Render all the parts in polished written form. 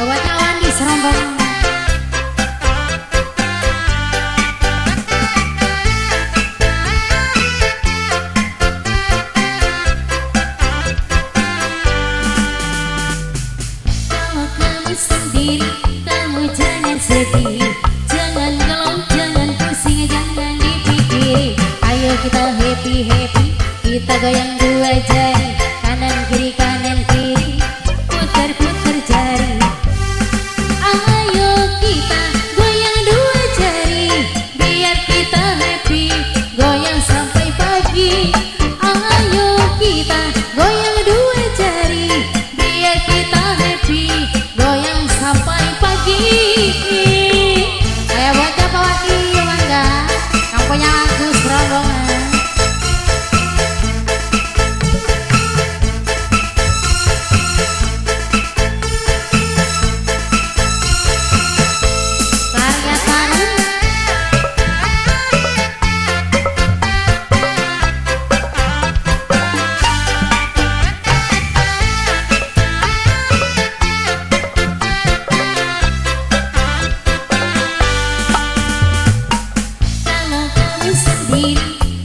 Buat kawan di serombongan. Kalau kamu sendiri, kamu jangan sedih, jangan galau, jangan pusing, jangan dipikir. Ayo kita happy-happy, kita goyang dua jari, kanan kiri kanan kiri, putar-putar jari. Ayo kita goyang dua jari, biar kita happy, goyang sampai pagi. Ayo kita goyang dua jari, biar kita happy, goyang sampai pagi. Ayo buat siapa wakil mangga, yang punya lagu serombongan.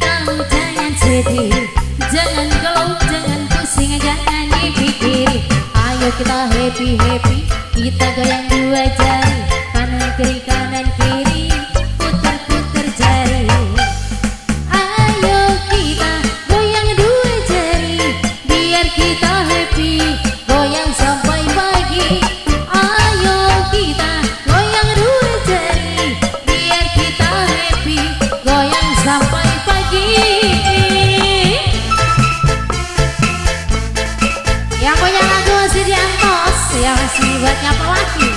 Kamu jangan sedih, jangan galau, jangan pusing, jangan dipikir. Ayo kita happy-happy, kita goyang dua jari, kanan kiri, putar-putar jari. Ayo kita goyang dua jari, biar kita happy, goyang sampai pagi. Ayo kita goyang dua jari, biar kita happy, goyang sampai pagi. Yang punya lagu si Diantos, yang masih buat nyapa laki.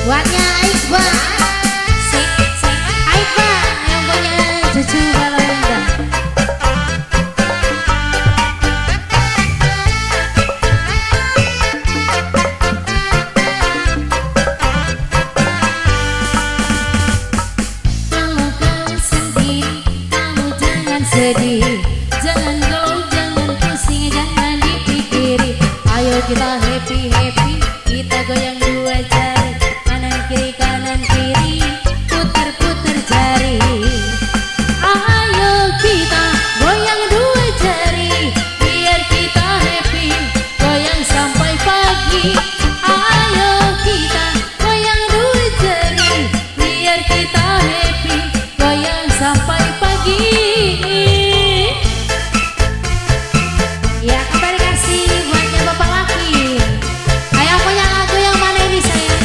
Buatnya Iqbal, Iqbal yang punya cucu Balinda. Sedih, jangan galau, jangan pusing, jangan dipikiri. Ayo kita happy-happy, kita goyang dua jari, kanan kiri, putar-putar jari. Ayo kita goyang dua jari, biar kita happy, goyang sampai pagi. Ayo kita goyang dua jari, biar kita happy, goyang sampai pagi. Ya kembali kasih buatnya bapak laki. Ayo punya lagu yang mana ini sayang?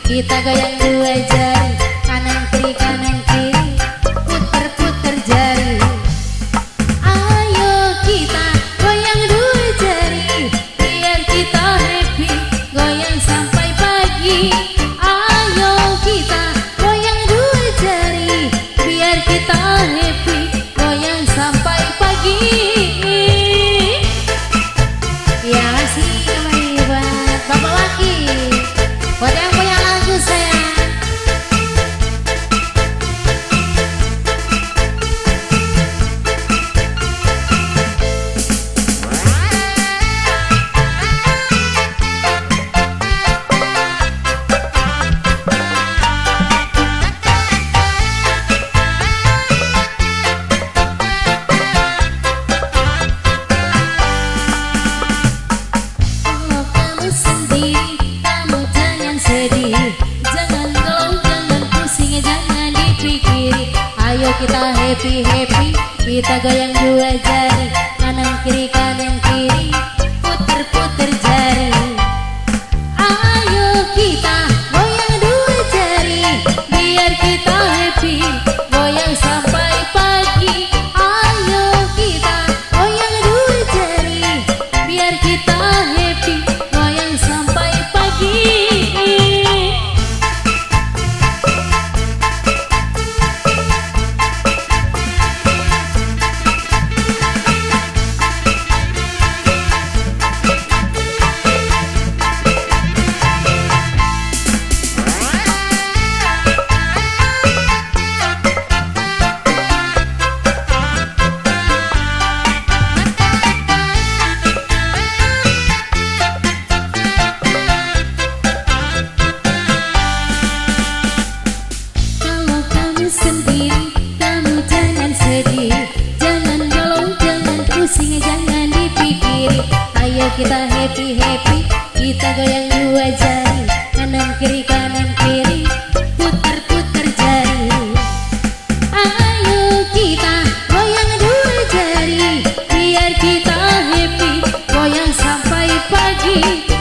Kita goyang dua jari, kanan kiri, putar-putar jari. Ayo kita goyang dua jari, biar kita happy, goyang sampai pagi. Ayo kita goyang dua jari, biar kita happy, goyang sampai pagi. Ya kasih kembali buat bapak laki, buat yang punya lagu sayang. Kalau kamu sendiri, kamu jangan sedih, jangan galau, jangan pusing, jangan dipikiri. Ayo kita happy-happy, kita goyang dua jari, kanan kiri, putar-putar jari. Ayo kita goyang dua jari, biar kita happy, happy. Kita goyang dua jari, kanan kiri putar-putar jari. Ayo kita goyang dua jari, biar kita happy, goyang sampai pagi.